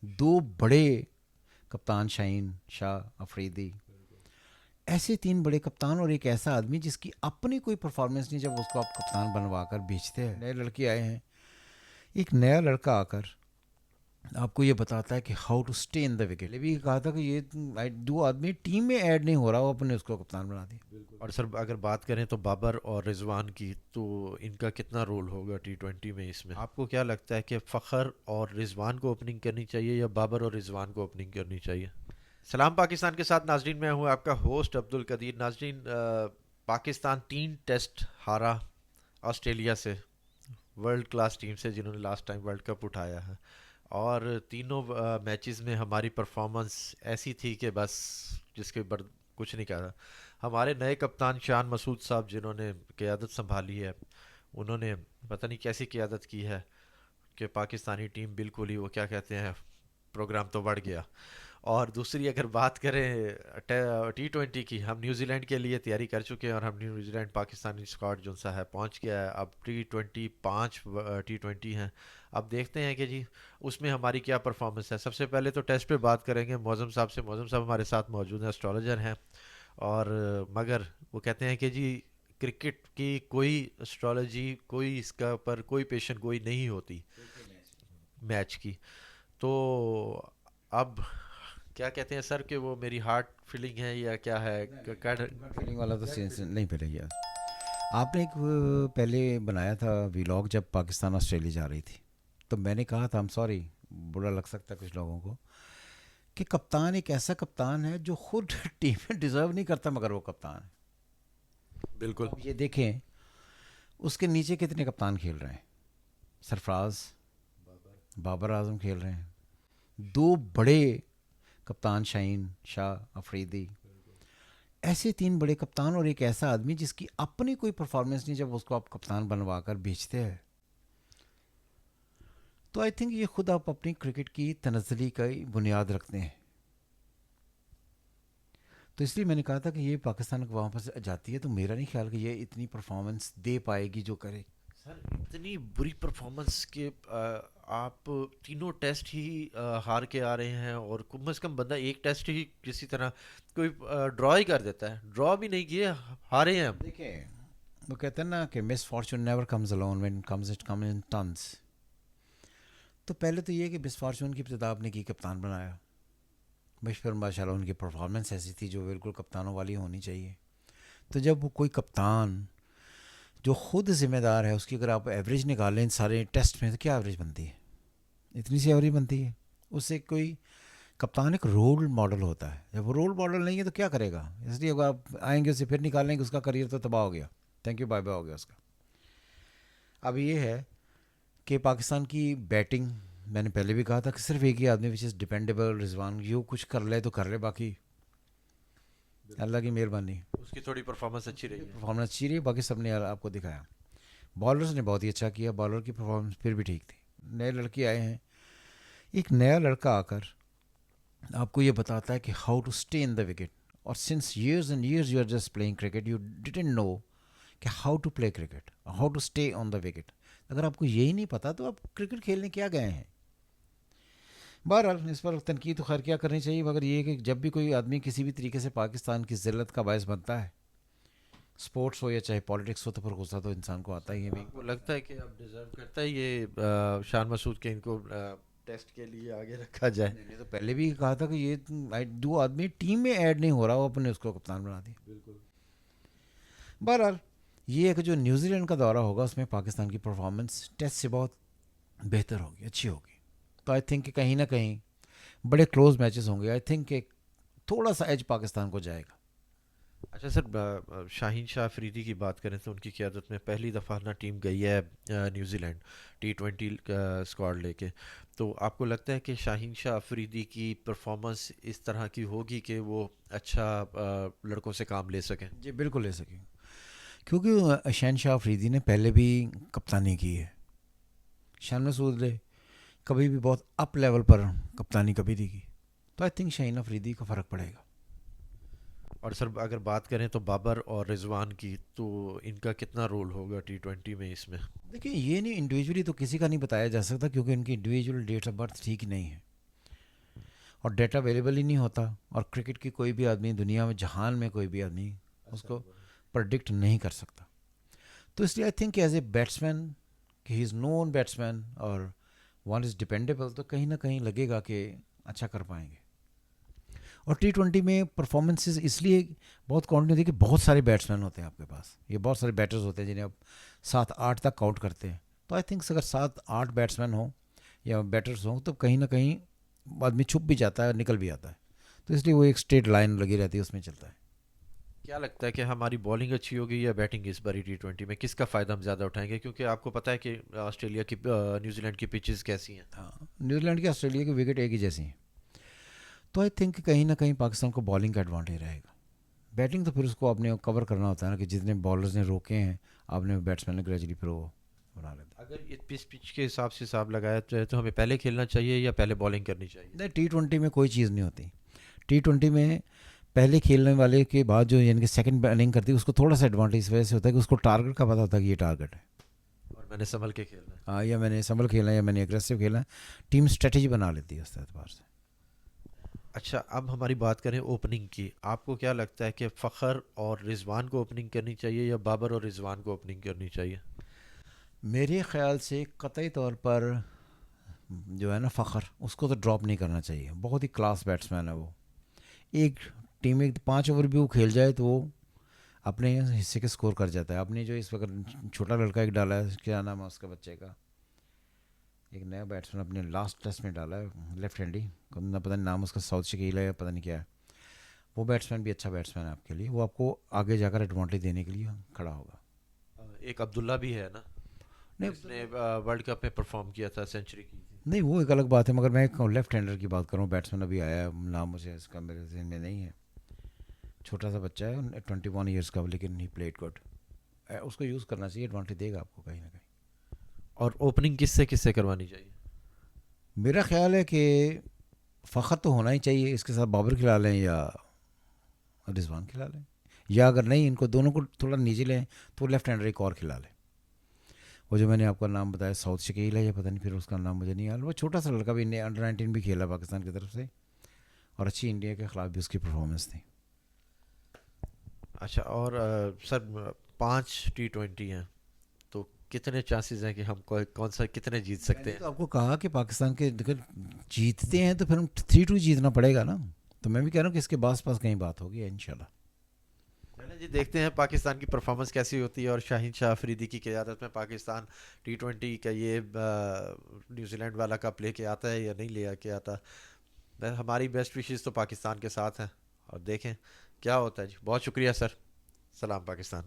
دو بڑے کپتان شاہین شاہ افریدی، ایسے تین بڑے کپتان اور ایک ایسا آدمی جس کی اپنی کوئی پرفارمنس نہیں، جب اس کو آپ کپتان بنوا کر بھیجتے ہیں. نئے لڑکے آئے ہیں، ایک نیا لڑکا آ کر آپ کو یہ بتاتا ہے کہ how to stay in the wicket. یہ بھی کہا تھا کہ یہ دو آدمی ٹیم میں ایڈ نہیں ہو رہا، وہ اپنے اس کو کپتان بنا دیا. اور سر اگر بات کریں تو بابر اور رضوان کی، تو ان کا کتنا رول ہوگا T20 میں؟ اس میں آپ کو کیا لگتا ہے کہ فخر اور رضوان کو اوپننگ کرنی چاہیے یا بابر اور رضوان کو اوپننگ کرنی چاہیے؟ سلام پاکستان کے ساتھ ناظرین، میں ہوں آپ کا ہوسٹ عبد القدیر. ناظرین، پاکستان 3 ٹیسٹ ہارا آسٹریلیا سے، ورلڈ کلاس ٹیم سے جنہوں نے لاسٹ ٹائم ورلڈ کپ اٹھایا ہے، اور تینوں میچز میں ہماری پرفارمنس ایسی تھی کہ بس جس کے کچھ نہیں کہا. ہمارے نئے کپتان شان مسعود صاحب جنہوں نے قیادت سنبھالی ہے، انہوں نے پتہ نہیں کیسی قیادت کی ہے کہ پاکستانی ٹیم بالکل ہی وہ کیا کہتے ہیں، پروگرام تو بڑھ گیا. اور دوسری اگر بات کریں T20 کی، ہم نیوزی لینڈ کے لیے تیاری کر چکے ہیں، اور ہم نیوزی لینڈ پاکستانی اسکواڈ جو سا ہے پہنچ گیا ہے. اب T20 5 T20 ہیں. اب دیکھتے ہیں کہ جی اس میں ہماری کیا پرفارمنس ہے. سب سے پہلے تو ٹیسٹ پہ بات کریں گے معظم صاحب سے. معظم صاحب ہمارے ساتھ موجود ہیں، اسٹرالوجر ہیں، اور مگر وہ کہتے ہیں کہ جی کرکٹ کی کوئی اسٹرالوجی، کوئی اس کا پر کوئی پیشن گوئی نہیں ہوتی میچ کی. تو اب کیا کہتے ہیں سر کہ وہ میری ہارٹ فیلنگ ہے یا کیا ہے؟ فیلنگ والا تو سینس نہیں پھیلے گیا. آپ نے ایک پہلے بنایا تھا ویلاگ جب پاکستان آسٹریلیا جا رہی تھی، تو میں نے کہا تھا، ہم سوری برا لگ سکتا ہے کچھ لوگوں کو، کہ کپتان ایک ایسا کپتان ہے جو خود ٹیم میں ڈیزرو نہیں کرتا مگر وہ کپتان ہے. بالکل. اب یہ دیکھیں اس کے نیچے کتنے کپتان کھیل رہے ہیں. سرفراز، بابر اعظم کھیل رہے ہیں، دو بڑے کپتان شاہین شاہ افریدی، ایسے تین بڑے کپتان اور ایک ایسا آدمی جس کی اپنی کوئی پرفارمنس نہیں، جب اس کو آپ کپتان بنوا کر بھیجتے ہیں. تو آئی تھنک یہ خود آپ اپنی کرکٹ کی تنزلی کا بنیاد رکھتے ہیں. تو اس لیے میں نے کہا تھا کہ یہ پاکستان کو وہاں پر جاتی ہے تو میرا نہیں خیال کہ یہ اتنی پرفارمنس دے پائے گی جو کرے. سر اتنی بری پرفارمنس کہ آپ تینوں ٹیسٹ ہی ہار کے آ رہے ہیں، اور کم از کم بندہ ایک ٹیسٹ ہی کسی طرح کوئی ڈرا ہی کر دیتا ہے. ڈرا بھی نہیں کیے، ہارے ہیں ہم. دیکھیں وہ کہتے ہیں نا کہ miss fortune never comes alone when comes it come in tons. تو پہلے تو یہ کہ مس فارچون کی ابتدا آپ نے کی، کپتان بنایا، بس پھر ماشاء اللہ ان کی پرفارمنس ایسی تھی جو بالکل کپتانوں والی ہونی چاہیے. تو جب وہ کوئی کپتان جو خود ذمہ دار ہے، اس کی اگر آپ ایوریج نکالیں ان سارے ٹیسٹ میں تو کیا ایوریج بنتی ہے؟ اتنی سی ایوریج بنتی ہے. اس سے کوئی کپتان ایک رول ماڈل ہوتا ہے، جب وہ رول ماڈل نہیں ہے تو کیا کرے گا؟ اس لیے اگر آپ آئیں گے اسے پھر نکالیں گے، اس کا کریئر تو تباہ ہو گیا، تھینک یو بائے بائے ہو گیا اس کا. اب یہ ہے کہ پاکستان کی بیٹنگ، میں نے پہلے بھی کہا تھا کہ صرف ایک ہی آدمی وچ از ڈپینڈیبل رضوان. یہ کچھ کر لے تو کر لے، باقی اللہ کی مہربانی. اس کی تھوڑی پرفارمنس اچھی رہی ہے. پرفارمنس اچھی رہی، باقی سب نے آپ کو دکھایا. بالرز نے بہت ہی اچھا کیا، بالر کی پرفارمنس پھر بھی ٹھیک تھی. نئے لڑکے آئے ہیں، ایک نیا لڑکا آ کر آپ کو یہ بتاتا ہے کہ how to stay in the wicket. اور since years and years you are just playing cricket, you didn't know کہ how to play cricket, how to stay on the wicket. اگر آپ کو یہی نہیں پتا تو آپ کرکٹ کھیلنے کیا گئے ہیں؟ بہرحال اس پر تنقید تو خیر کیا کرنی چاہیے، مگر یہ کہ جب بھی کوئی آدمی کسی بھی طریقے سے پاکستان کی ذلت کا باعث بنتا ہے، اسپورٹس ہو یا چاہے پالیٹکس ہو، تو پھر غصہ تو انسان کو آتا ہی ہے بھی. آپ کو لگتا ہے کہ اب ڈیزرو کرتا ہے یہ شان مسعود کے ان کو ٹیسٹ کے لیے آگے رکھا جائے؟ میں نے تو پہلے بھی کہا تھا کہ یہ دو آدمی ٹیم میں ایڈ نہیں ہو رہا، وہ اپنے اس کو کپتان بنا دیا. بالکل. بہرحال یہ ہے کہ جو نیوزی لینڈ کا دورہ ہوگا اس میں پاکستان کی پرفارمنس ٹیسٹ سے بہت بہتر ہوگی، اچھی ہوگی. تو آئی تھنک کہ کہیں نہ کہیں بڑے کلوز میچز ہوں گے. آئی تھنک کہ تھوڑا سا ایج پاکستان کو جائے گا. اچھا سر، شاہین شاہ افریدی کی بات کریں تو ان کی قیادت میں پہلی دفعہ نا ٹیم گئی ہے نیوزی لینڈ T20 اسکواڈ لے کے. تو آپ کو لگتا ہے کہ شاہین شاہ افریدی کی پرفارمنس اس طرح کی ہوگی کہ وہ اچھا لڑکوں سے کام لے سکیں؟ جی بالکل لے سکیں، کیونکہ شہن شاہ افریدی نے پہلے بھی کپتانی کی ہے. شان مسعود نے کبھی بھی بہت اپ لیول پر کپتانی کبھی نہیں کی. تو آئی تھنک شاہین افریدی کا فرق پڑے گا. اور سر اگر بات کریں تو بابر اور رضوان کی، تو ان کا کتنا رول ہوگا T20 میں اس میں؟ دیکھیں یہ نہیں، انڈیویجولی تو کسی کا نہیں بتایا جا سکتا کیونکہ ان کی انڈیویجول ڈیٹس آف برتھ ٹھیک ہی نہیں ہے. اور ڈیٹا اویلیبل ہی نہیں ہوتا, اور کرکٹ کی کوئی بھی آدمی دنیا میں, جہان میں کوئی بھی آدمی اس کو پرڈکٹ نہیں کر سکتا. تو اس لیے I think as a batsman کہ ہی از نون بیٹسمین اور ون از ڈپینڈیبل, تو کہیں نہ کہیں لگے گا کہ اچھا کر پائیں گے. اور T20 میں پرفارمنسز اس لیے بہت کاؤنٹ نہیں ہوتی کہ بہت سارے بیٹسمین ہوتے ہیں آپ کے پاس, یہ بہت سارے بیٹرز ہوتے ہیں جنہیں آپ 7-8 تک کاؤنٹ کرتے ہیں. تو آئی تھنک اگر 7-8 بیٹسمین ہوں یا بیٹرز ہوں تو کہیں نہ کہیں آدمی چھپ بھی جاتا ہے اور نکل بھی آتا ہے. تو اس لیے وہ ایک اسٹریٹ لائن لگی رہتی ہے, اس میں چلتا ہے. کیا لگتا ہے کہ ہماری بالنگ اچھی ہوگی یا بیٹنگ اس باری T20 میں, کس کا فائدہ ہم زیادہ اٹھائیں گے؟ کیونکہ آپ کو پتہ ہے کہ آسٹریلیا کی نیوزی لینڈ کی پچز کیسی ہیں. ہاں, نیوزی لینڈ کی آسٹریلیا کی وکٹ ایک ہی جیسی ہیں. تو آئی تھنک کہیں نہ کہیں پاکستان کو بالنگ کا ایڈوانٹیج رہے گا. بیٹنگ تو پھر اس کو آپ نے کور کرنا ہوتا ہے نا, کہ جتنے بالرز نے روکے ہیں آپ نے بیٹسمین نے گریجولی پھر وہ بنا لیتے. اگر اس پچ کے حساب سے حساب لگایا جائے تو ہمیں پہلے کھیلنا چاہیے یا پہلے بالنگ کرنی چاہیے؟ نہیں, T20 میں کوئی چیز نہیں ہوتی. T20 میں پہلے کھیلنے والے کے بعد جو یعنی کہ سیکنڈ بالنگ کرتی ہے اس کو تھوڑا سا ایڈوانٹیج اس وجہ سے ہوتا ہے کہ اس کو ٹارگیٹ کا پتہ ہوتا ہے کہ یہ ٹارگیٹ ہے, اور میں نے سنبھل کے کھیلنا ہے. ہاں, یا میں نے سنبھل کھیلا ہے یا میں نے اگریسو کھیلا ہے. ٹیم اسٹریٹجی بنا لیتی ہے اس اعتبار سے. اچھا, اب ہماری بات کریں اوپننگ کی. آپ کو کیا لگتا ہے کہ فخر اور رضوان کو اوپننگ کرنی چاہیے یا بابر اور رضوان کو اوپننگ کرنی چاہیے؟ میرے خیال سے قطعی طور پر جو ہے نا فخر, اس کو تو ڈراپ نہیں کرنا چاہیے. بہت ہی کلاس بیٹسمین ہے وہ. ایک ٹیم میں 5 اوور بھی وہ کھیل جائے تو وہ اپنے حصے کے سکور کر جاتا ہے. اپنے جو اس وقت چھوٹا لڑکا ایک ڈالا ہے, کیا نام ہے اس کا بچے کا, ایک نیا بیٹسمین اپنے لاسٹ ٹیسٹ میں ڈالا ہے, لیفٹ ہینڈی, نہ پتہ نہیں نام اس کا, ساؤتھ شکیل ہے یا پتہ نہیں کیا ہے. وہ بیٹسمین بھی اچھا بیٹسمین ہے آپ کے لیے, وہ آپ کو آگے جا کر ایڈوانٹیج دینے کے لیے کھڑا ہوگا. ایک عبداللہ بھی ہے نا, نہیں جس نے ورلڈ کپ میں پرفارم کیا تھا, سینچری کی تھی. نہیں, وہ ایک الگ بات ہے, مگر میں ایک لیفٹ ہینڈر کی بات کروں. بیٹسمین ابھی آیا ہے, نام مجھے اس کا میرے ذہن میں نہیں ہے, چھوٹا سا بچہ ہے 21 ایئرس کا, لیکن ہی پلیڈ گڈ. اس کو یوز کرنا چاہیے, ایڈوانٹیج دے گا آپ کو کہیں نہ کہیں. اور اوپننگ کس سے کروانی چاہیے؟ میرا خیال ہے کہ فخر تو ہونا ہی چاہیے, اس کے ساتھ بابر کھلا لیں یا رضوان کھلا لیں, یا اگر نہیں ان کو دونوں کو تھوڑا نیچے لیں تو لیفٹ ہینڈر ایک اور کھلا لیں. وہ جو میں نے آپ کا نام بتایا ساؤتھ شکیل ہے یا پتہ نہیں پھر اس کا نام مجھے نہیں یاد, وہ چھوٹا سا لڑکا بھی انڈر 19 بھی کھیلا پاکستان کی طرف سے, اور اچھی انڈیا کے خلاف بھی اس کی پرفارمنس تھی. اچھا, اور سر 5 T20 ہیں تو کتنے چانسز ہیں کہ ہم کون سا کتنے جیت سکتے میں نے ہیں؟ تو آپ کو کہا کہ پاکستان کے اگر جیتتے ہیں تو پھر ہم 3-2 جیتنا پڑے گا نا. تو میں بھی کہہ رہا ہوں کہ اس کے پاس کہیں بات ہوگی انشاءاللہ. جی, دیکھتے ہیں پاکستان کی پرفارمنس کیسی ہوتی ہے, اور شاہین شاہ افریدی کی قیادت میں پاکستان T20 کا یہ نیوزی لینڈ والا کپ لے کے آتا ہے یا نہیں لے کے آتا. ہماری بیسٹ وشز تو پاکستان کے ساتھ ہیں, اور دیکھیں کیا ہوتا ہے. جی, بہت شکریہ سر. سلام پاکستان.